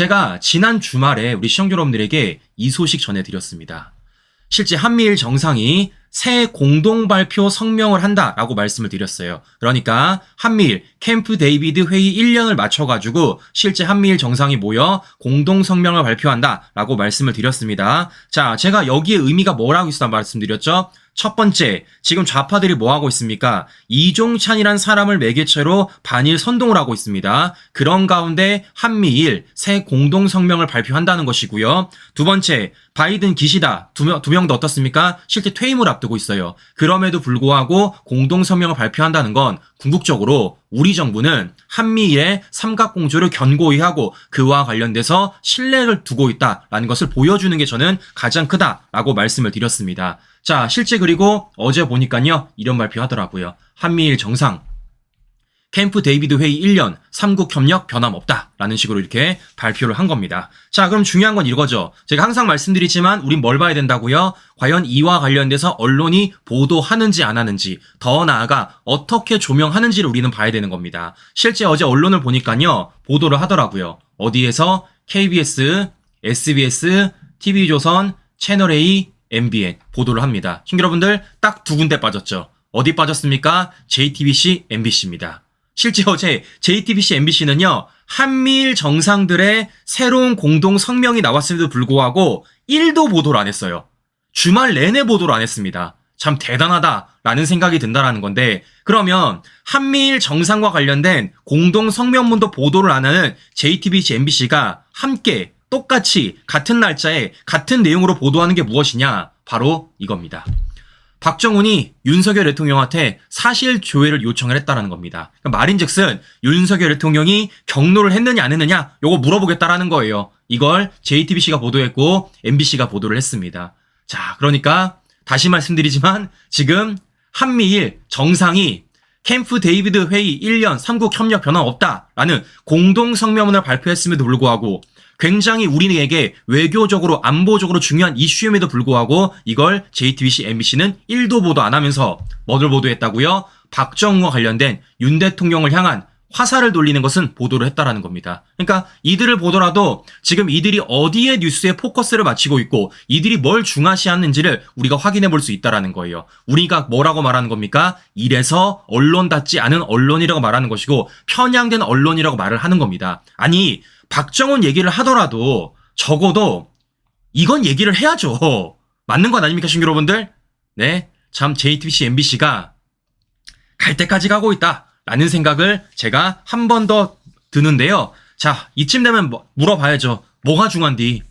제가 지난 주말에 우리 시청자 여러분들에게 이 소식 전해드렸습니다. 실제 한미일 정상이 새 공동 발표 성명을 한다라고 말씀을 드렸어요. 그러니까 한미일 캠프 데이비드 회의 1년을 맞춰가지고 실제 한미일 정상이 모여 공동 성명을 발표한다라고 말씀을 드렸습니다. 자, 제가 여기에 의미가 뭐라고 있었다 말씀드렸죠? 첫 번째, 지금 좌파들이 뭐 하고 있습니까? 이종찬이란 사람을 매개체로 반일 선동을 하고 있습니다. 그런 가운데 한미일 새 공동 성명을 발표한다는 것이고요. 두 번째, 바이든 기시다 두 명도 어떻습니까? 실제 퇴임을 앞두고 있어요. 그럼에도 불구하고 공동 성명을 발표한다는 건 궁극적으로 우리 정부는 한미일의 삼각공조를 견고히 하고 그와 관련돼서 신뢰를 두고 있다라는 것을 보여주는 게 저는 가장 크다라고 말씀을 드렸습니다. 자, 실제 그리고 어제 보니까요, 이런 발표 하더라고요. 한미일 정상 캠프 데이비드 회의 1년 3국 협력 변함없다라는 식으로 이렇게 발표를 한 겁니다. 자, 그럼 중요한 건 이거죠. 제가 항상 말씀드리지만 우린 뭘 봐야 된다고요? 과연 이와 관련돼서 언론이 보도하는지 안 하는지, 더 나아가 어떻게 조명하는지를 우리는 봐야 되는 겁니다. 실제 어제 언론을 보니까요, 보도를 하더라고요. 어디에서? KBS, SBS, TV조선, 채널A, MBN 보도를 합니다. 시청자 여러분들 딱 두 군데 빠졌죠. 어디 빠졌습니까? JTBC, MBC입니다. 실제 어제 JTBC, MBC는요, 한미일 정상들의 새로운 공동 성명이 나왔음에도 불구하고 1도 보도를 안 했어요. 주말 내내 보도를 안 했습니다. 참 대단하다라는 생각이 든다라는 건데, 그러면 한미일 정상과 관련된 공동 성명문도 보도를 안 하는 JTBC, MBC가 함께 똑같이 같은 날짜에 같은 내용으로 보도하는 게 무엇이냐? 바로 이겁니다. 박정훈이 윤석열 대통령한테 사실 조회를 요청을 했다라는 겁니다. 그러니까 말인즉슨 윤석열 대통령이 경로를 했느냐 안 했느냐 요거 물어보겠다라는 거예요. 이걸 JTBC가 보도했고 MBC가 보도를 했습니다. 자, 그러니까 다시 말씀드리지만 지금 한미일 정상이 캠프 데이비드 회의 1년 3국 협력 변화 없다라는 공동 성명문을 발표했음에도 불구하고 굉장히 우리에게 외교적으로 안보적으로 중요한 이슈임에도 불구하고 이걸 JTBC, MBC는 1도 보도 안 하면서 뭐를 보도했다고요? 박정훈과 관련된 윤 대통령을 향한 화살을 돌리는 것은 보도를 했다라는 겁니다. 그러니까 이들을 보더라도 지금 이들이 어디에 뉴스에 포커스를 맞추고 있고 이들이 뭘 중화시하는지를 우리가 확인해 볼 수 있다라는 거예요. 우리가 뭐라고 말하는 겁니까? 이래서 언론답지 않은 언론이라고 말하는 것이고 편향된 언론이라고 말을 하는 겁니다. 아니, 박정훈 얘기를 하더라도 적어도 이건 얘기를 해야죠. 맞는 건 아닙니까, 시청자 여러분들? 네, 참 JTBC, MBC가 갈 때까지 가고 있다라는 생각을 제가 한 번 더 드는데요. 자, 이쯤 되면 물어봐야죠. 뭐가 중요한디?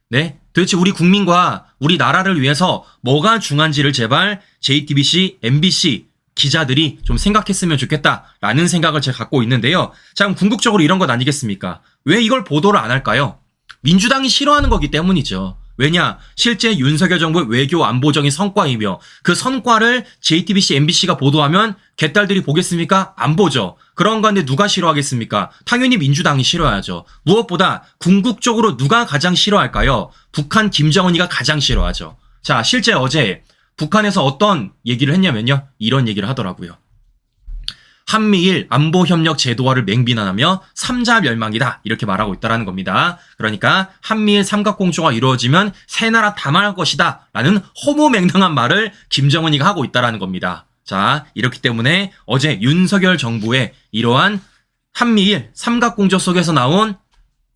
네, 도대체 우리 국민과 우리 나라를 위해서 뭐가 중요한지를 제발 JTBC, MBC 기자들이 좀 생각했으면 좋겠다라는 생각을 제가 갖고 있는데요. 자, 그럼 궁극적으로 이런 것 아니겠습니까? 왜 이걸 보도를 안 할까요? 민주당이 싫어하는 거기 때문이죠. 왜냐? 실제 윤석열 정부의 외교 안보적인 성과이며 그 성과를 JTBC, MBC가 보도하면 개딸들이 보겠습니까? 안 보죠. 그런 건데 누가 싫어하겠습니까? 당연히 민주당이 싫어하죠. 무엇보다 궁극적으로 누가 가장 싫어할까요? 북한 김정은이가 가장 싫어하죠. 자, 실제 어제 북한에서 어떤 얘기를 했냐면요. 이런 얘기를 하더라고요. 한미일 안보협력 제도화를 맹비난하며 3자 멸망이다. 이렇게 말하고 있다는 겁니다. 그러니까 한미일 삼각공조가 이루어지면 새 나라 다 망할 것이다. 라는 허무맹랑한 말을 김정은이가 하고 있다는 겁니다. 자, 이렇기 때문에 어제 윤석열 정부의 이러한 한미일 삼각공조 속에서 나온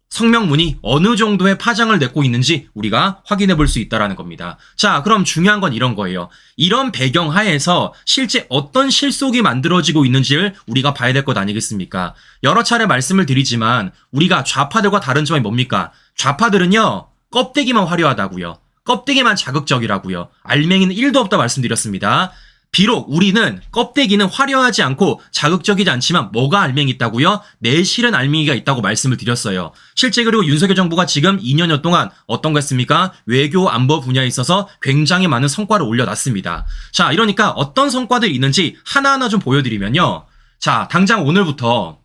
성명문이 어느 정도의 파장을 냈고 있는지 우리가 확인해 볼 수 있다는 겁니다. 자, 그럼 중요한 건 이런 거예요. 이런 배경 하에서 실제 어떤 실속이 만들어지고 있는지를 우리가 봐야 될 것 아니겠습니까? 여러 차례 말씀을 드리지만 우리가 좌파들과 다른 점이 뭡니까? 좌파들은요, 껍데기만 화려하다고요. 껍데기만 자극적이라고요. 알맹이는 1도 없다 말씀드렸습니다. 비록 우리는 껍데기는 화려하지 않고 자극적이지 않지만 뭐가 알맹이 있다고요? 내실은 알맹이가 있다고 말씀을 드렸어요. 실제 그리고 윤석열 정부가 지금 2년여 동안 어떤 거 했습니까? 외교 안보 분야에 있어서 굉장히 많은 성과를 올려놨습니다. 자, 이러니까 어떤 성과들이 있는지 하나하나 좀 보여드리면요. 자, 당장 오늘부터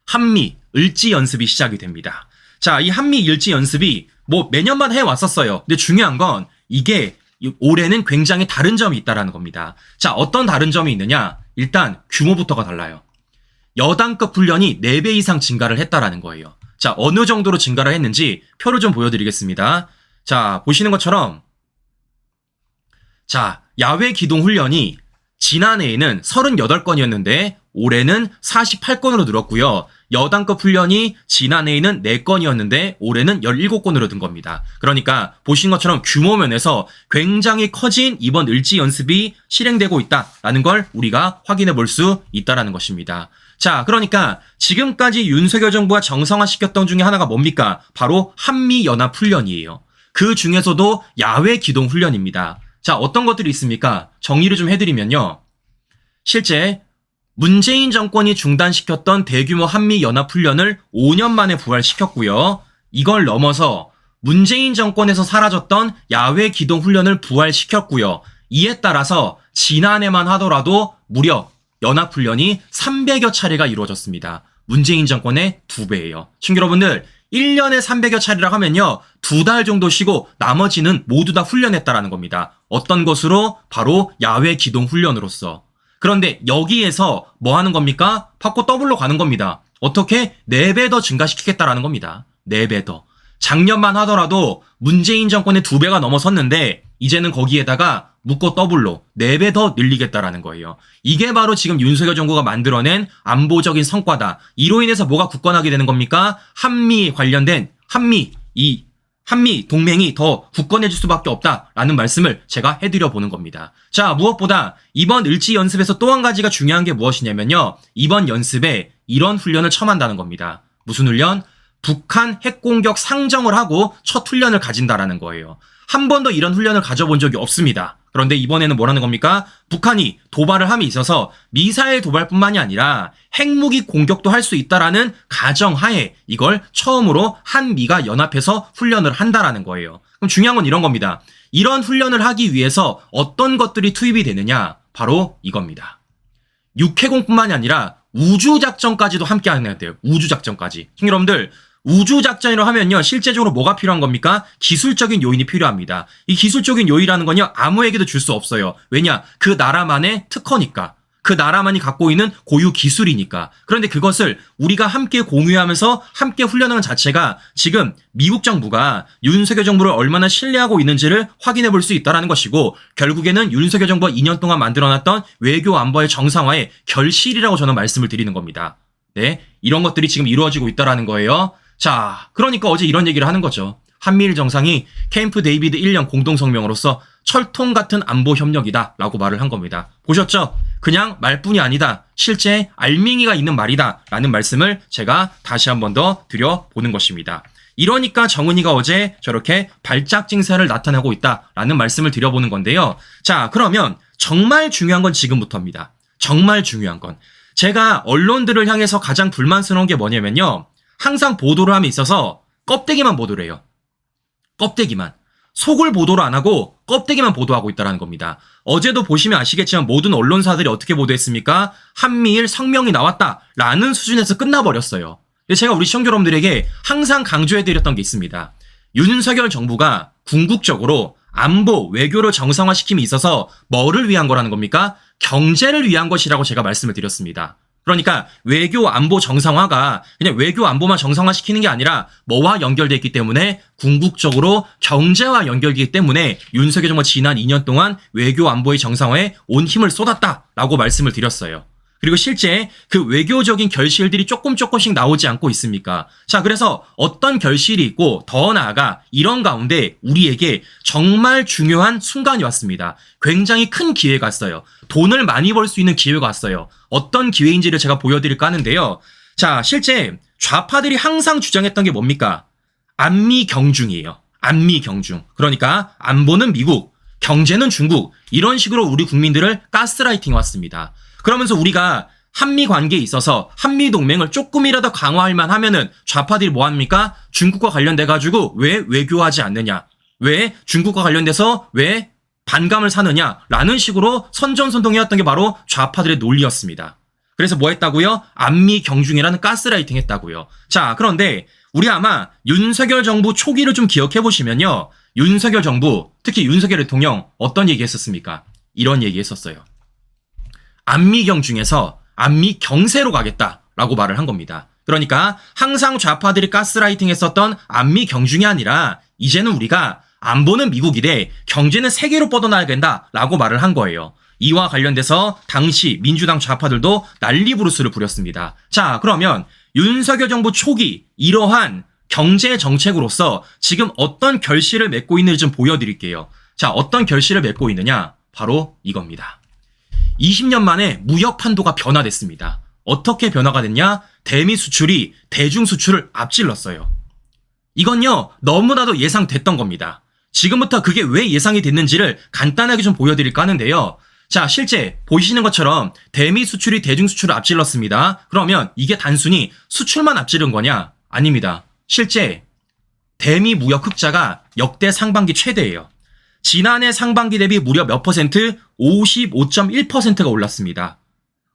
한미 을지 연습이 시작이 됩니다. 자, 이 한미 을지 연습이 뭐 매년마다 해왔었어요. 근데 중요한 건 이게 올해는 굉장히 다른 점이 있다는 겁니다. 자, 어떤 다른 점이 있느냐? 일단 규모부터가 달라요. 여당급 훈련이 4배 이상 증가를 했다라는 거예요. 자, 어느 정도로 증가를 했는지 표를 좀 보여드리겠습니다. 자, 보시는 것처럼 자, 야외 기동 훈련이 지난해에는 38건이었는데 올해는 48건으로 늘었고요. 여단급 훈련이 지난해에는 4건이었는데 올해는 17건으로 든 겁니다. 그러니까 보신 것처럼 규모 면에서 굉장히 커진 이번 을지 연습이 실행되고 있다라는 걸 우리가 확인해 볼 수 있다라는 것입니다. 자, 그러니까 지금까지 윤석열 정부가 정상화시켰던 중에 하나가 뭡니까? 바로 한미연합훈련이에요. 그 중에서도 야외 기동 훈련입니다. 자, 어떤 것들이 있습니까? 정리를 좀 해드리면요. 실제 문재인 정권이 중단시켰던 대규모 한미연합훈련을 5년 만에 부활시켰고요. 이걸 넘어서 문재인 정권에서 사라졌던 야외 기동훈련을 부활시켰고요. 이에 따라서 지난해만 하더라도 무려 연합훈련이 300여 차례가 이루어졌습니다. 문재인 정권의 2배예요. 친구 여러분들, 1년에 300여 차례라고 하면요. 2달 정도 쉬고 나머지는 모두 다 훈련했다라는 겁니다. 어떤 것으로? 바로 야외 기동훈련으로서. 그런데 여기에서 뭐 하는 겁니까? 바꿔 더블로 가는 겁니다. 어떻게? 4배 더 증가시키겠다라는 겁니다. 4배 더. 작년만 하더라도 문재인 정권의 2배가 넘어섰는데 이제는 거기에다가 묶어 더블로 4배 더 늘리겠다라는 거예요. 이게 바로 지금 윤석열 정부가 만들어낸 안보적인 성과다. 이로 인해서 뭐가 굳건하게 되는 겁니까? 한미 관련된 한미 동맹이 더 굳건해질 수밖에 없다라는 말씀을 제가 해드려 보는 겁니다. 자, 무엇보다 이번 을지 연습에서 또 한 가지가 중요한 게 무엇이냐면요. 이번 연습에 이런 훈련을 처음 한다는 겁니다. 무슨 훈련? 북한 핵공격 상정을 하고 첫 훈련을 가진다라는 거예요. 한 번도 이런 훈련을 가져본 적이 없습니다. 그런데 이번에는 뭐라는 겁니까? 북한이 도발을 함에 있어서 미사일 도발뿐만이 아니라 핵무기 공격도 할 수 있다라는 가정하에 이걸 처음으로 한미가 연합해서 훈련을 한다라는 거예요. 그럼 중요한 건 이런 겁니다. 이런 훈련을 하기 위해서 어떤 것들이 투입이 되느냐? 바로 이겁니다. 육해공뿐만이 아니라 우주작전까지도 함께 해야 돼요. 우주작전까지. 여러분들, 우주작전이라고 하면요. 실제적으로 뭐가 필요한 겁니까? 기술적인 요인이 필요합니다. 이 기술적인 요인이라는 건요. 아무에게도 줄 수 없어요. 왜냐? 그 나라만의 특허니까. 그 나라만이 갖고 있는 고유 기술이니까. 그런데 그것을 우리가 함께 공유하면서 함께 훈련하는 자체가 지금 미국 정부가 윤석열 정부를 얼마나 신뢰하고 있는지를 확인해 볼 수 있다는 것이고, 결국에는 윤석열 정부가 2년 동안 만들어놨던 외교 안보의 정상화의 결실이라고 저는 말씀을 드리는 겁니다. 네, 이런 것들이 지금 이루어지고 있다는 거예요. 자, 그러니까 어제 이런 얘기를 하는 거죠. 한미일 정상이 캠프 데이비드 1년 공동성명으로서 철통 같은 안보 협력이다 라고 말을 한 겁니다. 보셨죠? 그냥 말뿐이 아니다. 실제 알맹이가 있는 말이다 라는 말씀을 제가 다시 한 번 더 드려보는 것입니다. 이러니까 정은이가 어제 저렇게 발작 증세를 나타내고 있다 라는 말씀을 드려보는 건데요. 자, 그러면 정말 중요한 건 지금부터입니다. 정말 중요한 건. 제가 언론들을 향해서 가장 불만스러운 게 뭐냐면요. 항상 보도를 함에 있어서 껍데기만 보도를 해요. 껍데기만. 속을 보도를 안 하고 껍데기만 보도하고 있다는 겁니다. 어제도 보시면 아시겠지만 모든 언론사들이 어떻게 보도했습니까? 한미일 성명이 나왔다라는 수준에서 끝나버렸어요. 근데 제가 우리 시청자 여러분들에게 항상 강조해드렸던 게 있습니다. 윤석열 정부가 궁극적으로 안보, 외교를 정상화시킴에 있어서 뭐를 위한 거라는 겁니까? 경제를 위한 것이라고 제가 말씀을 드렸습니다. 그러니까 외교 안보 정상화가 그냥 외교 안보만 정상화시키는 게 아니라 뭐와 연결되어 있기 때문에 궁극적으로 경제와 연결되기 때문에 윤석열 정부가 지난 2년 동안 외교 안보의 정상화에 온 힘을 쏟았다라고 말씀을 드렸어요. 그리고 실제 그 외교적인 결실들이 조금씩 나오지 않고 있습니까? 자, 그래서 어떤 결실이 있고 더 나아가 이런 가운데 우리에게 정말 중요한 순간이 왔습니다. 굉장히 큰 기회가 왔어요. 돈을 많이 벌 수 있는 기회가 왔어요. 어떤 기회인지를 제가 보여드릴까 하는데요. 자, 실제 좌파들이 항상 주장했던 게 뭡니까? 안미 경중이에요. 안미 경중. 그러니까 안보는 미국, 경제는 중국. 이런 식으로 우리 국민들을 가스라이팅 왔습니다. 그러면서 우리가 한미 관계에 있어서 한미 동맹을 조금이라도 강화할만 하면은 좌파들이 뭐 합니까? 중국과 관련돼 가지고 왜 외교하지 않느냐? 왜 중국과 관련돼서 왜 반감을 사느냐라는 식으로 선전선동해왔던 게 바로 좌파들의 논리였습니다. 그래서 뭐 했다고요? 안미 경중이라는 가스라이팅 했다고요. 자, 그런데 우리 아마 윤석열 정부 초기를 좀 기억해 보시면요. 윤석열 정부, 특히 윤석열 대통령 어떤 얘기 했었습니까? 이런 얘기 했었어요. 안미 경중에서 안미 경세로 가겠다라고 말을 한 겁니다. 그러니까 항상 좌파들이 가스라이팅 했었던 안미 경중이 아니라 이제는 우리가 안보는 미국이래, 경제는 세계로 뻗어나야 된다라고 말을 한 거예요. 이와 관련돼서 당시 민주당 좌파들도 난리부르스를 부렸습니다. 자, 그러면 윤석열 정부 초기 이러한 경제 정책으로서 지금 어떤 결실을 맺고 있는지 좀 보여드릴게요. 자, 어떤 결실을 맺고 있느냐? 바로 이겁니다. 20년 만에 무역 판도가 변화됐습니다. 어떻게 변화가 됐냐? 대미 수출이 대중 수출을 앞질렀어요. 이건요, 너무나도 예상됐던 겁니다. 지금부터 그게 왜 예상이 됐는지를 간단하게 좀 보여드릴까 하는데요. 자, 실제 보시는 것처럼 대미 수출이 대중 수출을 앞질렀습니다. 그러면 이게 단순히 수출만 앞지른 거냐? 아닙니다. 실제 대미 무역 흑자가 역대 상반기 최대예요. 지난해 상반기 대비 무려 몇 퍼센트? 55.1%가 올랐습니다.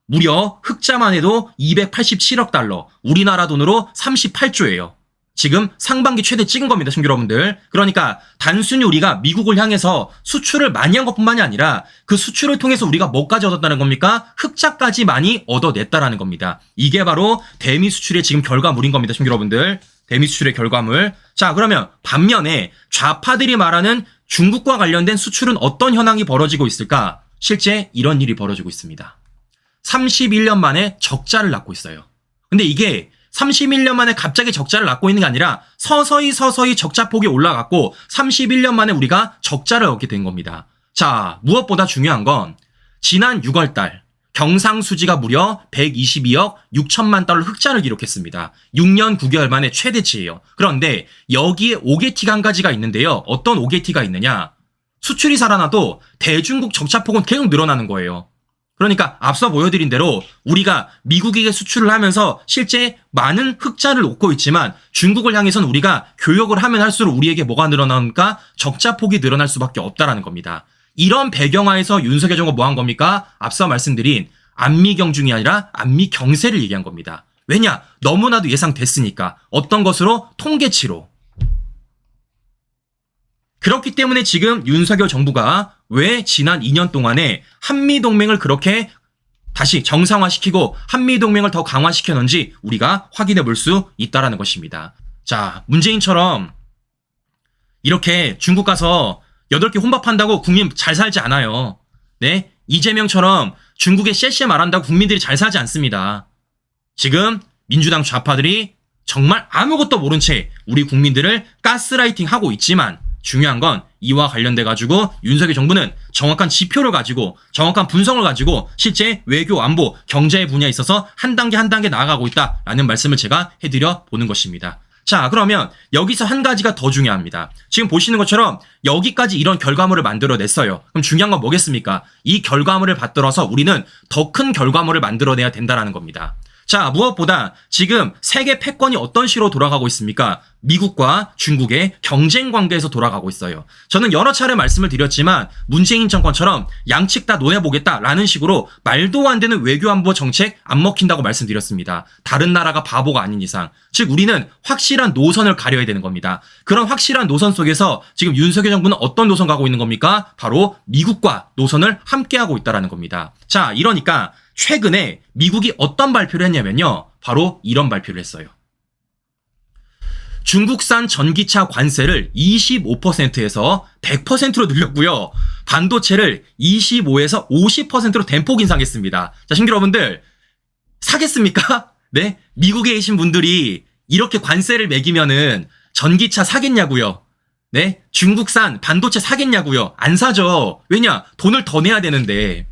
무려 흑자만 해도 287억 달러, 우리나라 돈으로 38조예요. 지금 상반기 최대 찍은 겁니다, 친구 여러분들. 그러니까 단순히 우리가 미국을 향해서 수출을 많이 한 것뿐만이 아니라 그 수출을 통해서 우리가 뭐까지 얻었다는 겁니까? 흑자까지 많이 얻어냈다라는 겁니다. 이게 바로 대미 수출의 지금 결과물인 겁니다, 친구 여러분들. 대미 수출의 결과물. 자, 그러면 반면에 좌파들이 말하는 중국과 관련된 수출은 어떤 현황이 벌어지고 있을까? 실제 이런 일이 벌어지고 있습니다. 31년 만에 적자를 낳고 있어요. 근데 이게 31년 만에 갑자기 적자를 낳고 있는 게 아니라 서서히 적자폭이 올라갔고 31년 만에 우리가 적자를 얻게 된 겁니다. 자, 무엇보다 중요한 건 지난 6월 달 경상수지가 무려 122억 6천만 달러 흑자를 기록했습니다. 6년 9개월 만에 최대치예요. 그런데 여기에 오게티가 한 가지가 있는데요. 어떤 오게티가 있느냐? 수출이 살아나도 대중국 적자폭은 계속 늘어나는 거예요. 그러니까 앞서 보여드린 대로 우리가 미국에게 수출을 하면서 실제 많은 흑자를 얻고 있지만 중국을 향해서는 우리가 교역을 하면 할수록 우리에게 뭐가 늘어나니까 적자폭이 늘어날 수밖에 없다라는 겁니다. 이런 배경하에서 윤석열 정부가 뭐 한 겁니까? 앞서 말씀드린 안미경중이 아니라 안미경세를 얘기한 겁니다. 왜냐? 너무나도 예상됐으니까. 어떤 것으로? 통계치로. 그렇기 때문에 지금 윤석열 정부가 왜 지난 2년 동안에 한미동맹을 그렇게 다시 정상화시키고 한미동맹을 더 강화시켰는지 우리가 확인해 볼 수 있다는 것입니다. 자, 문재인처럼 이렇게 중국 가서 8개 혼밥한다고 국민 잘 살지 않아요. 네? 이재명처럼 중국에 쎄쎄 말한다고 국민들이 잘 살지 않습니다. 지금 민주당 좌파들이 정말 아무것도 모른 채 우리 국민들을 가스라이팅 하고 있지만 중요한 건 이와 관련돼 가지고 윤석열 정부는 정확한 지표를 가지고 정확한 분석을 가지고 실제 외교, 안보, 경제 분야에 있어서 한 단계 나아가고 있다라는 말씀을 제가 해드려 보는 것입니다. 자, 그러면 여기서 한 가지가 더 중요합니다. 지금 보시는 것처럼 여기까지 이런 결과물을 만들어냈어요. 그럼 중요한 건 뭐겠습니까? 이 결과물을 받들어서 우리는 더 큰 결과물을 만들어내야 된다는 겁니다. 자, 무엇보다 지금 세계 패권이 어떤 식으로 돌아가고 있습니까? 미국과 중국의 경쟁 관계에서 돌아가고 있어요. 저는 여러 차례 말씀을 드렸지만 문재인 정권처럼 양측 다 논해보겠다라는 식으로 말도 안 되는 외교안보 정책 안 먹힌다고 말씀드렸습니다. 다른 나라가 바보가 아닌 이상. 즉 우리는 확실한 노선을 가려야 되는 겁니다. 그런 확실한 노선 속에서 지금 윤석열 정부는 어떤 노선 가고 있는 겁니까? 바로 미국과 노선을 함께하고 있다는 겁니다. 자, 이러니까 최근에 미국이 어떤 발표를 했냐면요. 바로 이런 발표를 했어요. 중국산 전기차 관세를 25%에서 100%로 늘렸고요. 반도체를 25에서 50%로 대폭 인상했습니다. 자, 신규 여러분들 사겠습니까? 네? 미국에 계신 분들이 이렇게 관세를 매기면은 전기차 사겠냐고요? 네? 중국산 반도체 사겠냐고요? 안 사죠. 왜냐? 돈을 더 내야 되는데.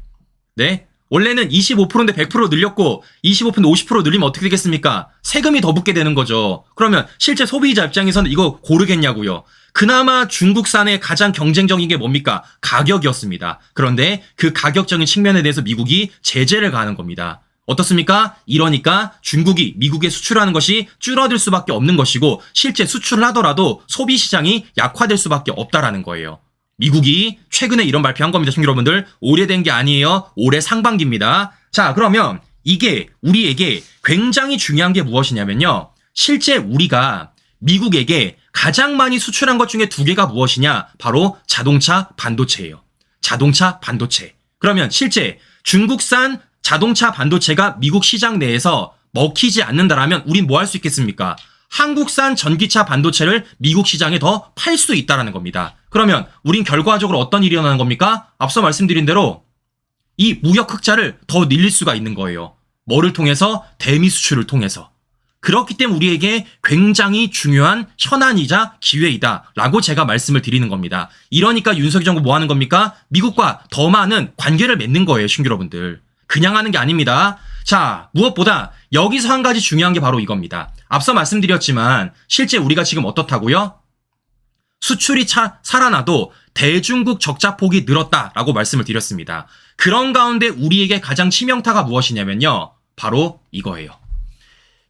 네? 원래는 25%인데 100% 늘렸고 25%인데 50% 늘리면 어떻게 되겠습니까? 세금이 더 붙게 되는 거죠. 그러면 실제 소비자 입장에서는 이거 고르겠냐고요. 그나마 중국산의 가장 경쟁적인 게 뭡니까? 가격이었습니다. 그런데 그 가격적인 측면에 대해서 미국이 제재를 가하는 겁니다. 어떻습니까? 이러니까 중국이 미국에 수출하는 것이 줄어들 수밖에 없는 것이고 실제 수출을 하더라도 소비 시장이 약화될 수밖에 없다라는 거예요. 미국이 최근에 이런 발표한 겁니다, 친구 여러분들. 오래된 게 아니에요. 올해 상반기입니다. 자, 그러면 이게 우리에게 굉장히 중요한 게 무엇이냐면요. 실제 우리가 미국에게 가장 많이 수출한 것 중에 두 개가 무엇이냐? 바로 자동차 반도체예요. 자동차 반도체. 그러면 실제 중국산 자동차 반도체가 미국 시장 내에서 먹히지 않는다라면 우린 뭐 할 수 있겠습니까? 한국산 전기차 반도체를 미국 시장에 더 팔 수 있다라는 겁니다. 그러면 우린 결과적으로 어떤 일이 일어나는 겁니까? 앞서 말씀드린 대로 이 무역 흑자를 더 늘릴 수가 있는 거예요. 뭐를 통해서? 대미 수출을 통해서. 그렇기 때문에 우리에게 굉장히 중요한 현안이자 기회이다라고 제가 말씀을 드리는 겁니다. 이러니까 윤석열 정부 뭐 하는 겁니까? 미국과 더 많은 관계를 맺는 거예요, 신규 여러분들. 그냥 하는 게 아닙니다. 자, 무엇보다 여기서 한 가지 중요한 게 바로 이겁니다. 앞서 말씀드렸지만 실제 우리가 지금 어떻다고요? 수출이 살아나도 대중국 적자폭이 늘었다라고 말씀을 드렸습니다. 그런 가운데 우리에게 가장 치명타가 무엇이냐면요. 바로 이거예요.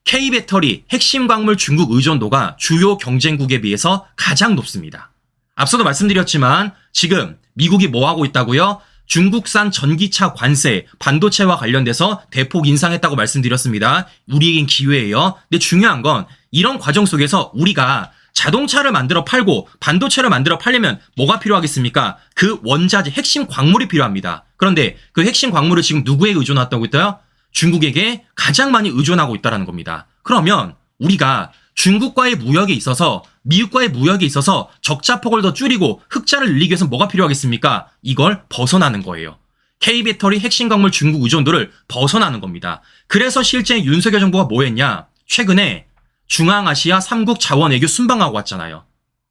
K배터리 핵심 광물 중국 의존도가 주요 경쟁국에 비해서 가장 높습니다. 앞서도 말씀드렸지만 지금 미국이 뭐 하고 있다고요? 중국산 전기차 관세, 반도체와 관련돼서 대폭 인상했다고 말씀드렸습니다. 우리에겐 기회예요. 근데 중요한 건 이런 과정 속에서 우리가 자동차를 만들어 팔고 반도체를 만들어 팔려면 뭐가 필요하겠습니까? 그 원자재, 핵심 광물이 필요합니다. 그런데 그 핵심 광물을 지금 누구에게 의존하고 있다요? 중국에게 가장 많이 의존하고 있다는 겁니다. 그러면 우리가 중국과의 무역에 있어서 미국과의 무역에 있어서 적자폭을 더 줄이고 흑자를 늘리기 위해서 뭐가 필요하겠습니까? 이걸 벗어나는 거예요. K배터리 핵심 광물 중국 의존도를 벗어나는 겁니다. 그래서 실제 윤석열 정부가 뭐 했냐? 최근에 중앙아시아 3국 자원외교 순방하고 왔잖아요.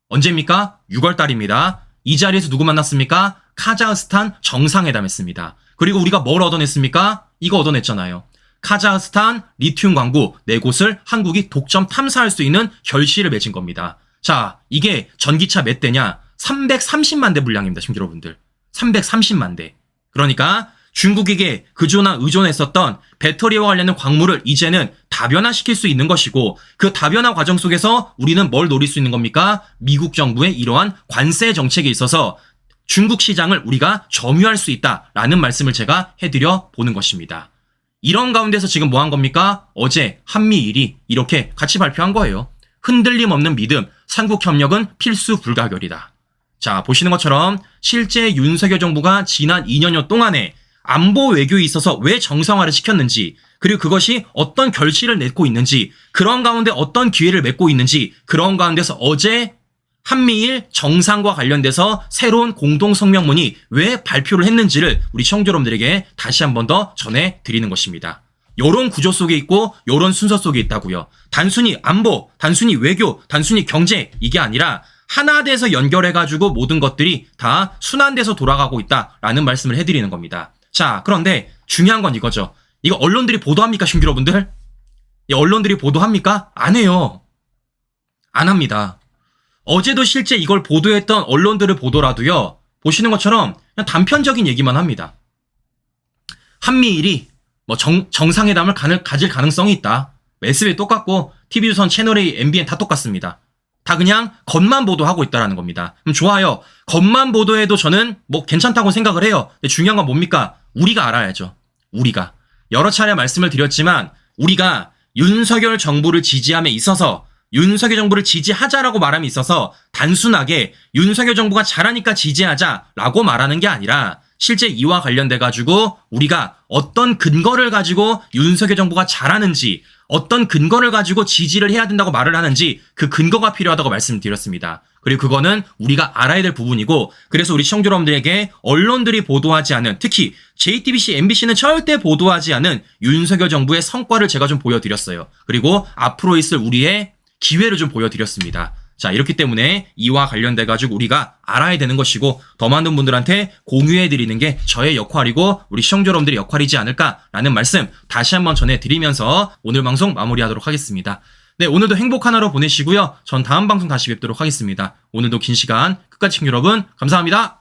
언제입니까? 6월달입니다. 이 자리에서 누구 만났습니까? 카자흐스탄 정상회담 했습니다. 그리고 우리가 뭘 얻어냈습니까? 이거 얻어냈잖아요. 카자흐스탄 리튬 광구 4곳을 한국이 독점 탐사할 수 있는 결실을 맺은 겁니다. 자, 이게 전기차 몇 대냐? 330만 대 분량입니다, 신규 여러분들. 330만 대. 그러니까 중국에게 그조나 의존했었던 배터리와 관련된 광물을 이제는 다변화시킬 수 있는 것이고 그 다변화 과정 속에서 우리는 뭘 노릴 수 있는 겁니까? 미국 정부의 이러한 관세 정책에 있어서 중국 시장을 우리가 점유할 수 있다라는 말씀을 제가 해드려 보는 것입니다. 이런 가운데서 지금 뭐 한 겁니까? 어제 한미일이 이렇게 같이 발표한 거예요. 흔들림 없는 믿음, 삼국 협력은 필수 불가결이다. 자, 보시는 것처럼 실제 윤석열 정부가 지난 2년여 동안에 안보 외교에 있어서 왜 정상화를 시켰는지, 그리고 그것이 어떤 결실을 맺고 있는지, 그런 가운데 어떤 기회를 맺고 있는지, 그런 가운데서 어제 한미일 정상과 관련돼서 새로운 공동성명문이 왜 발표를 했는지를 우리 시청자 여러분들에게 다시 한 번 더 전해드리는 것입니다. 요런 구조 속에 있고 요런 순서 속에 있다고요. 단순히 안보, 단순히 외교, 단순히 경제 이게 아니라 하나 돼서 연결해가지고 모든 것들이 다 순환돼서 돌아가고 있다라는 말씀을 해드리는 겁니다. 자, 그런데 중요한 건 이거죠. 이거 언론들이 보도합니까, 신규 여러분들? 이 언론들이 보도합니까? 안 해요. 안 합니다. 어제도 실제 이걸 보도했던 언론들을 보더라도요. 보시는 것처럼 그냥 단편적인 얘기만 합니다. 한미일이 뭐 정상회담을 가질 가능성이 있다. SBS 똑같고 TV조선, 채널A, MBN 다 똑같습니다. 다 그냥 겉만 보도하고 있다라는 겁니다. 그럼 좋아요. 겉만 보도해도 저는 뭐 괜찮다고 생각을 해요. 근데 중요한 건 뭡니까? 우리가 알아야죠. 우리가. 여러 차례 말씀을 드렸지만 우리가 윤석열 정부를 지지함에 있어서 윤석열 정부를 지지하자라고 말함에 있어서 단순하게 윤석열 정부가 잘하니까 지지하자라고 말하는 게 아니라 실제 이와 관련돼 가지고 우리가 어떤 근거를 가지고 윤석열 정부가 잘하는지 어떤 근거를 가지고 지지를 해야 된다고 말을 하는지 그 근거가 필요하다고 말씀드렸습니다. 그리고 그거는 우리가 알아야 될 부분이고 그래서 우리 시청자 여러분들에게 언론들이 보도하지 않은 특히 JTBC, MBC는 절대 보도하지 않은 윤석열 정부의 성과를 제가 좀 보여드렸어요. 그리고 앞으로 있을 우리의 기회를 좀 보여드렸습니다. 자, 이렇기 때문에 이와 관련돼가지고 우리가 알아야 되는 것이고 더 많은 분들한테 공유해드리는 게 저의 역할이고 우리 시청자 여러분들의 역할이지 않을까라는 말씀 다시 한번 전해드리면서 오늘 방송 마무리하도록 하겠습니다. 네, 오늘도 행복한 하루 보내시고요. 전 다음 방송 다시 뵙도록 하겠습니다. 오늘도 긴 시간 끝까지 시청자 여러분 감사합니다.